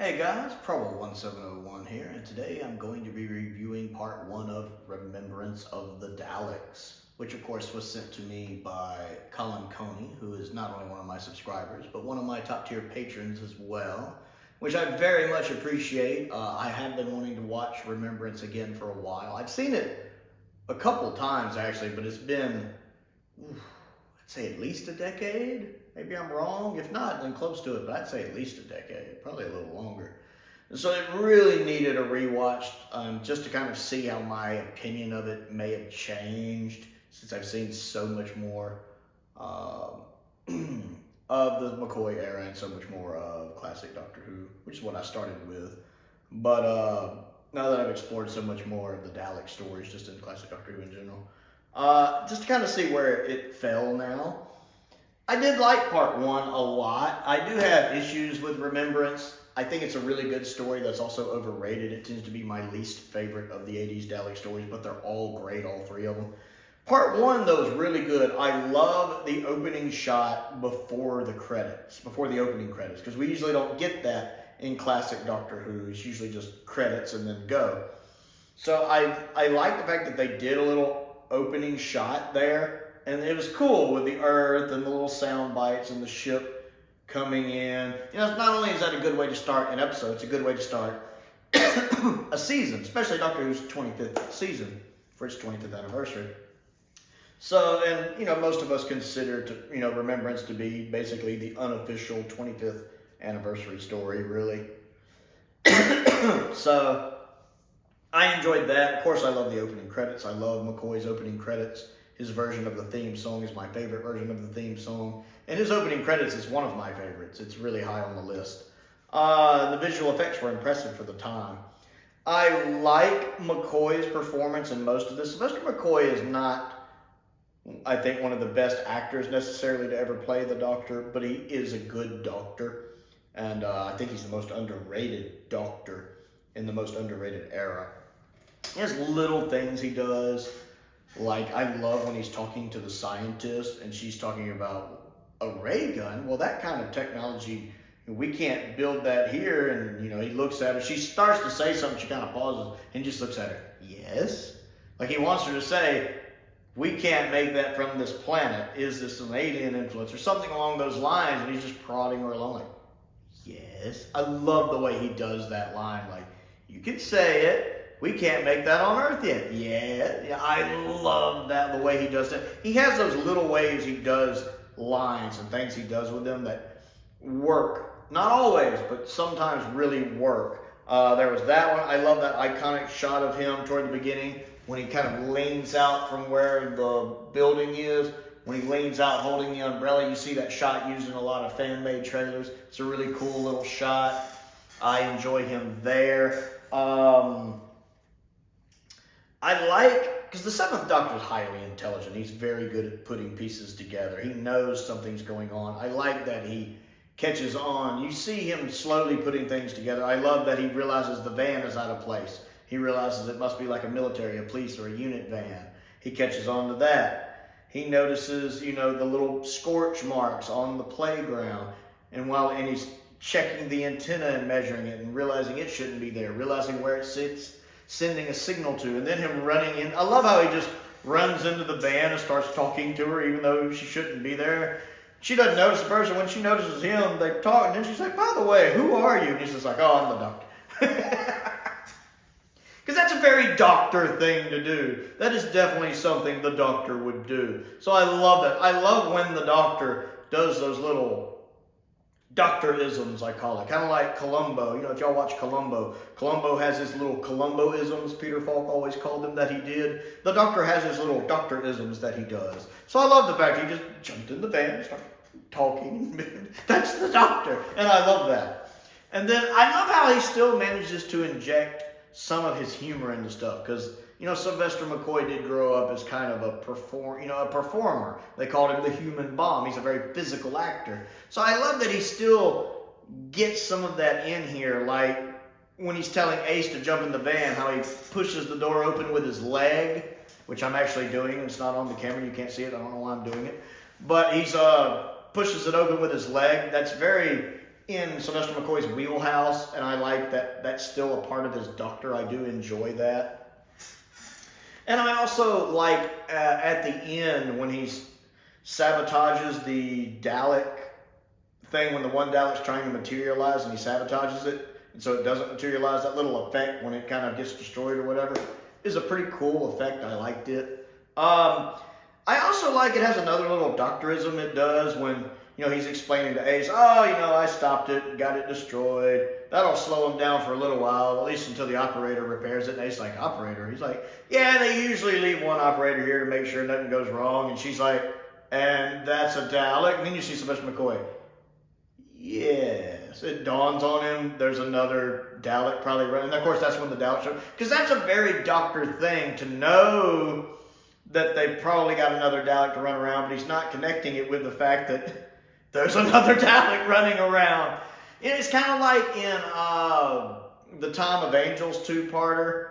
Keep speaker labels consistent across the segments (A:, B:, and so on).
A: Hey guys, Prowl 1701 here, and today I'm going to be reviewing part 1 of Remembrance of the Daleks, which of course was sent to me by Colin Coney, who is not only one of my subscribers, but one of my top tier patrons as well, which I very much appreciate. I have been wanting to watch Remembrance again for a while. I've seen it a couple times actually, but it's been, I'd say at least a decade. Maybe I'm wrong. If not, then close to it, but I'd say at least a decade, probably a little longer. And so it really needed a rewatch just to kind of see how my opinion of it may have changed since I've seen so much more of the McCoy era and so much more of classic Doctor Who, which is what I started with. But now that I've explored so much more of the Dalek stories just in classic Doctor Who in general, just to kind of see where it fell now. I did like part 1 a lot. I do have issues with Remembrance. I think it's a really good story that's also overrated. It tends to be my least favorite of the 80s Dalek stories, but they're all great, all 3 of them. Part 1, though, is really good. I love the opening shot before the credits, before the opening credits, because we usually don't get that in classic Doctor Who. It's usually just credits and then go. So I like the fact that they did a little opening shot there. And it was cool with the Earth and the little sound bites and the ship coming in. You know, not only is that a good way to start an episode, it's a good way to start a season, especially Doctor Who's 25th season for its 25th anniversary. So, and, you know, most of us consider, Remembrance to be basically the unofficial 25th anniversary story, really. So, I enjoyed that. Of course, I love the opening credits. I love McCoy's opening credits. His version of the theme song is my favorite version of the theme song. And his opening credits is one of my favorites. It's really high on the list. The visual effects were impressive for the time. I like McCoy's performance in most of this. Mr. McCoy is not, I think, one of the best actors necessarily to ever play the Doctor, but he is a good Doctor. And I think he's the most underrated Doctor in the most underrated era. He has little things he does. Like, I love when he's talking to the scientist and she's talking about a ray gun. Well, that kind of technology, we can't build that here. And, he looks at her. She starts to say something. She kind of pauses and just looks at her. Yes? Like, he wants her to say, we can't make that from this planet. Is this an alien influence or something along those lines? And he's just prodding her along like, yes. I love the way he does that line. Like, you can say it. We can't make that on Earth yet. Yeah, I love that, the way he does it. He has those little ways he does lines and things he does with them that work. Not always, but sometimes really work. There was that one. I love that iconic shot of him toward the beginning when he kind of leans out from where the building is. When he leans out holding the umbrella, you see that shot used in a lot of fan-made trailers. It's a really cool little shot. I enjoy him there. I like, because the 7th Doctor is highly intelligent. He's very good at putting pieces together. He knows something's going on. I like that he catches on. You see him slowly putting things together. I love that he realizes the van is out of place. He realizes it must be like a military, a police, or a unit van. He catches on to that. He notices, the little scorch marks on the playground. And he's checking the antenna and measuring it and realizing it shouldn't be there, realizing where it sits, sending a signal to, and then him running in. I love how he just runs into the van and starts talking to her even though she shouldn't be there. She doesn't notice the person. When she notices him, they talk, and then she's like, by the way, who are you? And he's just like, oh, I'm the Doctor. Because that's a very Doctor thing to do. That is definitely something the Doctor would do. So I love that. I love when the Doctor does those little Doctor-isms, I call it. Kind of like Columbo. If y'all watch Columbo, Columbo has his little Columbo-isms, Peter Falk always called them, that he did. The Doctor has his little Doctor-isms that he does. So I love the fact he just jumped in the van and started talking. That's the Doctor. And I love that. And then I love how he still manages to inject some of his humor into stuff. Because, Sylvester McCoy did grow up as kind of a performer. They called him the human bomb. He's a very physical actor. So I love that he still gets some of that in here. Like when he's telling Ace to jump in the van, how he pushes the door open with his leg, which I'm actually doing. It's not on the camera. You can't see it. I don't know why I'm doing it. But he's pushes it open with his leg. That's very in Sylvester McCoy's wheelhouse, and I like that that's still a part of his Doctor. I do enjoy that. And I also like at the end when he sabotages the Dalek thing, when the one Dalek's trying to materialize and he sabotages it, and so it doesn't materialize, that little effect when it kind of gets destroyed or whatever is a pretty cool effect. I liked it. I also like it has another little doctorism it does when, you know, he's explaining to Ace, oh, you know, I stopped it, got it destroyed. That'll slow him down for a little while, at least until the operator repairs it. And Ace's like, operator? He's like, yeah, they usually leave one operator here to make sure nothing goes wrong. And she's like, and that's a Dalek? And then you see Sylvester McCoy. Yes. It dawns on him there's another Dalek probably running. And of course, that's when the Dalek show. Because that's a very Doctor thing to know that they've probably got another Dalek to run around, but he's not connecting it with the fact that there's another Dalek running around. It's kind of like in the Time of Angels two-parter,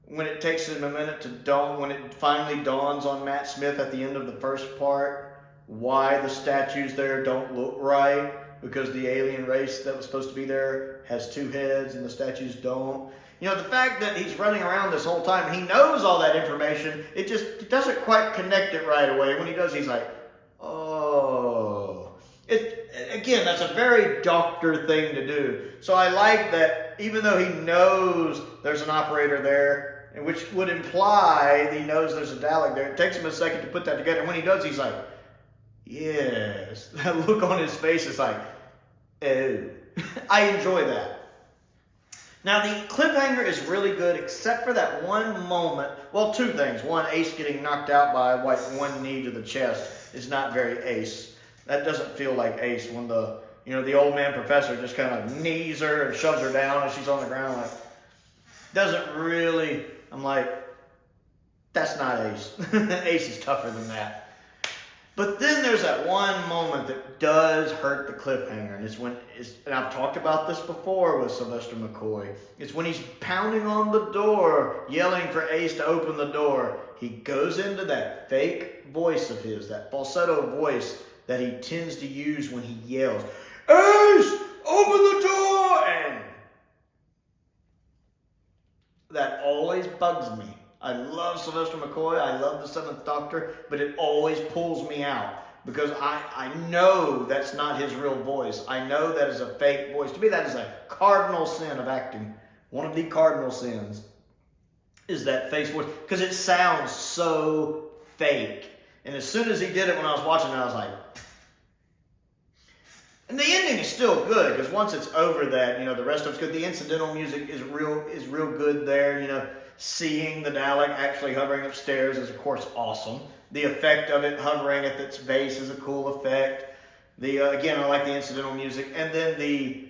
A: when it takes him a minute to dawn, when it finally dawns on Matt Smith at the end of the first part, why the statues there don't look right, because the alien race that was supposed to be there has two heads and the statues don't. You know, the fact that he's running around this whole time, and he knows all that information, it doesn't quite connect it right away. When he does, he's like, oh. Again, that's a very Doctor thing to do. So I like that even though he knows there's an operator there, which would imply that he knows there's a Dalek there, it takes him a second to put that together. And when he does, he's like, yes. That look on his face is like, oh. I enjoy that. Now, the cliffhanger is really good, except for that one moment. Well, two things. One, Ace getting knocked out by one knee to the chest is not very Ace. That doesn't feel like Ace when the old man professor just kind of knees her and shoves her down and she's on the ground. Like, doesn't really, I'm like, that's not Ace. Ace is tougher than that. But then there's that one moment that does hurt the cliffhanger, and I've talked about this before with Sylvester McCoy. It's when he's pounding on the door, yelling for Ace to open the door. He goes into that fake voice of his, that falsetto voice that he tends to use when he yells, Ace, open the door! And that always bugs me. I love Sylvester McCoy. I love the Seventh Doctor, but it always pulls me out because I know that's not his real voice. I know that is a fake voice. To me, that is a cardinal sin of acting. One of the cardinal sins is that fake voice because it sounds so fake. And as soon as he did it when I was watching it, I was like, and the ending is still good because once it's over that, the rest of it's good. The incidental music is real good there, Seeing the Dalek actually hovering upstairs is, of course, awesome. The effect of it hovering at its base is a cool effect. Again, I like the incidental music. And then the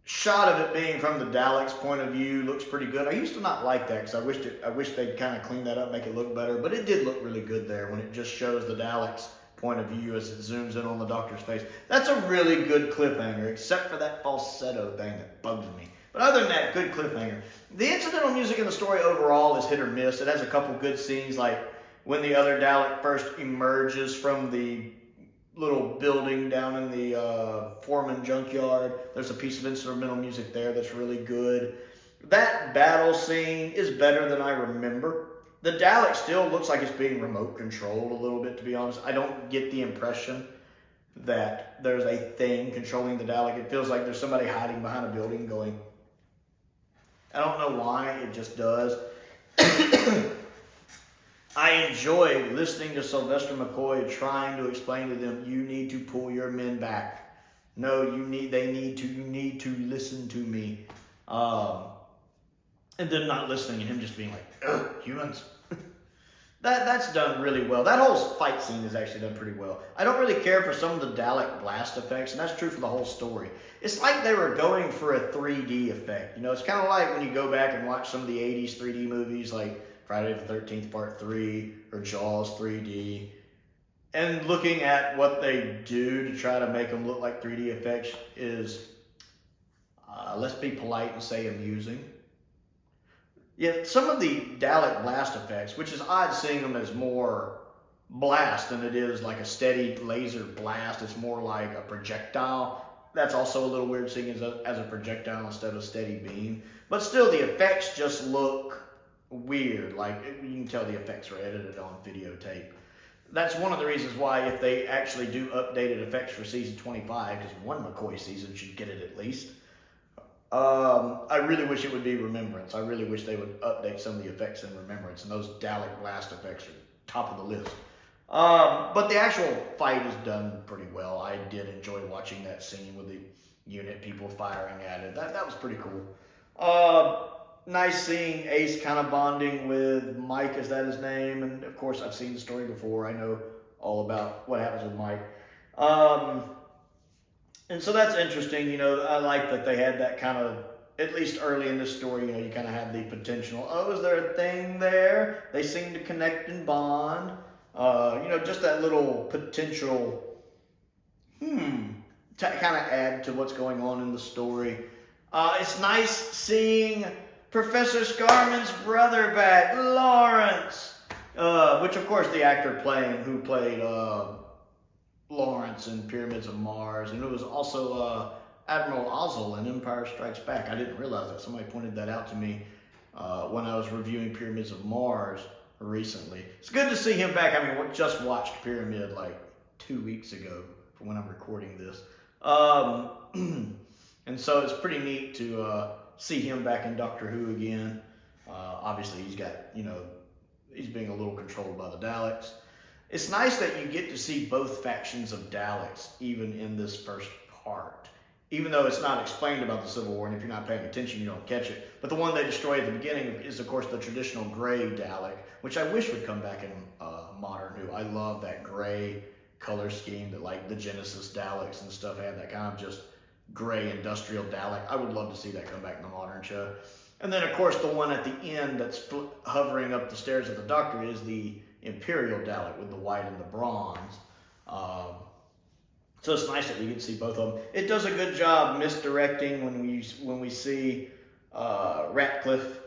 A: shot of it being from the Dalek's point of view looks pretty good. I used to not like that because I wish they'd kind of clean that up, make it look better. But it did look really good there when it just shows the Dalek's point of view as it zooms in on the Doctor's face. That's a really good cliffhanger, except for that falsetto thing that bugs me. But other than that, good cliffhanger. The incidental music in the story overall is hit or miss. It has a couple good scenes, like when the other Dalek first emerges from the little building down in the Foreman junkyard. There's a piece of instrumental music there that's really good. That battle scene is better than I remember. The Dalek still looks like it's being remote controlled a little bit, to be honest. I don't get the impression that there's a thing controlling the Dalek. It feels like there's somebody hiding behind a building going, I don't know why, it just does. I enjoy listening to Sylvester McCoy trying to explain to them, you need to pull your men back. No, you need to listen to me. And them not listening and him just being like, ugh, humans. That's done really well. That whole fight scene is actually done pretty well. I don't really care for some of the Dalek blast effects, and that's true for the whole story. It's like they were going for a 3D effect. It's kind of like when you go back and watch some of the 80s 3D movies like Friday the 13th Part 3 or Jaws 3D, and looking at what they do to try to make them look like 3D effects is, let's be polite and say amusing. Yeah, some of the Dalek blast effects, which is odd seeing them as more blast than it is like a steady laser blast. It's more like a projectile. That's also a little weird seeing as a projectile instead of steady beam. But still, the effects just look weird. Like, you can tell the effects are edited on videotape. That's one of the reasons why, if they actually do updated effects for season 25, because one McCoy season should get it at least, I really wish it would be Remembrance. I really wish they would update some of the effects in Remembrance, and those Dalek blast effects are top of the list. But the actual fight is done pretty well. I did enjoy watching that scene with the unit people firing at it. That was pretty cool. Nice seeing Ace kind of bonding with Mike, is that his name? And of course, I've seen the story before. I know all about what happens with Mike. And so that's interesting. You know, I like that they had that kind of, at least early in this story, you know, you kind of have the potential, oh, is there a thing there? They seem to connect and bond. You know, just that little potential, to kind of add to what's going on in the story. It's nice seeing Professor Scarman's brother back, Lawrence, which of course the actor who played Lawrence in Pyramids of Mars, and it was also Admiral Ozzel in Empire Strikes Back. I didn't realize that. Somebody pointed that out to me when I was reviewing Pyramids of Mars recently. It's good to see him back. I mean, we just watched Pyramid like 2 weeks ago for when I'm recording this. And so it's pretty neat to see him back in Doctor Who again. Obviously, he's got, you know, he's being a little controlled by the Daleks. It's nice that you get to see both factions of Daleks, even in this first part. Even though it's not explained about the Civil War, and if you're not paying attention, you don't catch it. But the one they destroy at the beginning is, of course, the traditional gray Dalek, which I wish would come back in Modern Who. I love that gray color scheme that, like, the Genesis Daleks and stuff had, that kind of just gray industrial Dalek. I would love to see that come back in the modern show. And then, of course, the one at the end that's hovering up the stairs of the Doctor is the Imperial Dalek with the white and the bronze. So it's nice that we get to see both of them. It does a good job misdirecting when we see Ratcliffe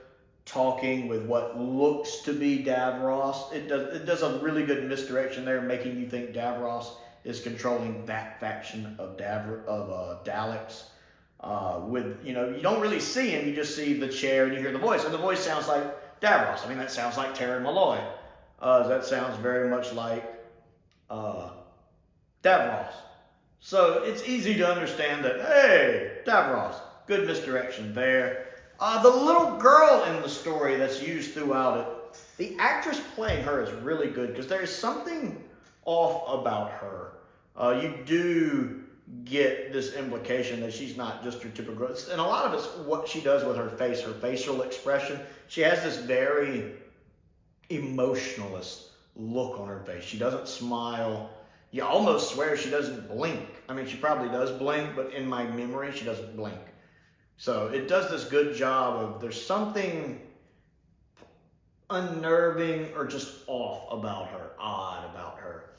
A: talking with what looks to be Davros. It does a really good misdirection there, making you think Davros is controlling that faction of Daleks. With, you know, you don't really see him, you just see the chair and you hear the voice, and the voice sounds like Davros. I mean, that sounds like Terry Malloy. That sounds very much like Davros. So it's easy to understand that, hey, Davros, good misdirection there. The little girl in the story that's used throughout it, the actress playing her is really good because there's something off about her. You do get this implication that she's not just your typical, and a lot of it's what she does with her face, her facial expression. She has this very emotionless look on her face. She doesn't smile. You almost swear she doesn't blink. I mean, she probably does blink, but in my memory, she doesn't blink. So it does this good job of, there's something unnerving or just off about her, odd about her.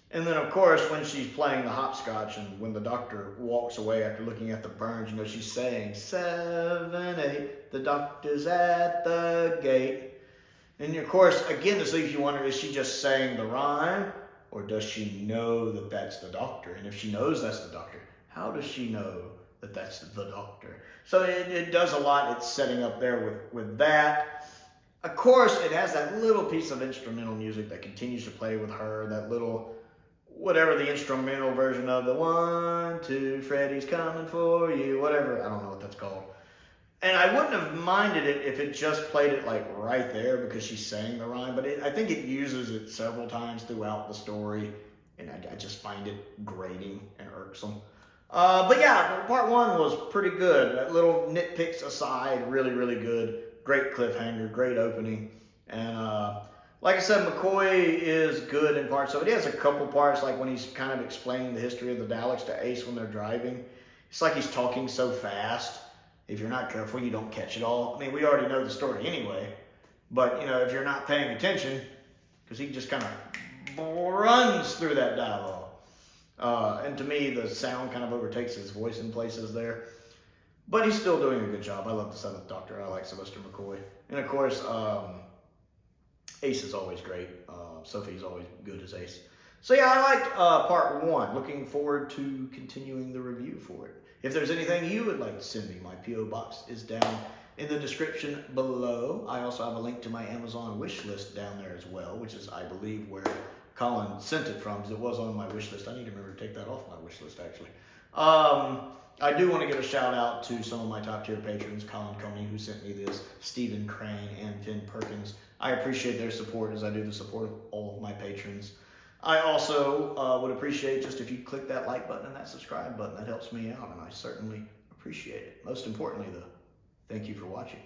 A: And then, of course, when she's playing the hopscotch and when the Doctor walks away after looking at the burns, you know, she's saying, 7, 8, the Doctor's at the gate. And, of course, again, this leaves you wondering, is she just saying the rhyme? Or does she know that that's the Doctor? And if she knows that's the Doctor, how does she know that that's the Doctor? So it does a lot. It's setting up there with that. Of course, it has that little piece of instrumental music that continues to play with her, that little, whatever the instrumental version of the 1, 2, Freddy's coming for you, whatever. I don't know what that's called. And I wouldn't have minded it if it just played it like right there because she's saying the rhyme, but I think it uses it several times throughout the story, and I just find it grating and irksome. But yeah, part 1 was pretty good. That little nitpicks aside, really, really good. Great cliffhanger, great opening. And like I said, McCoy is good in parts of it. He has a couple parts, like when he's kind of explaining the history of the Daleks to Ace when they're driving. It's like he's talking so fast. If you're not careful, you don't catch it all. I mean, we already know the story anyway. But, you know, if you're not paying attention, because he just kind of runs through that dialogue. And to me, the sound kind of overtakes his voice in places there. But he's still doing a good job. I love the 7th Doctor. I like Sylvester McCoy. And, of course, Ace is always great. Sophie's always good as Ace. So, yeah, I liked part 1. Looking forward to continuing the review for it. If there's anything you would like to send me, my P.O. box is down in the description below. I also have a link to my Amazon wish list down there as well, which is, I believe, where Colin sent it from, because it was on my wish list. I need to remember to take that off my wish list, actually. I do want to give a shout out to some of my top tier patrons, Colin Coney, who sent me this, Stephen Crane, and Finn Perkins. I appreciate their support as I do the support of all of my patrons. I also would appreciate just if you click that like button and that subscribe button. That helps me out, and I certainly appreciate it. Most importantly, though, thank you for watching.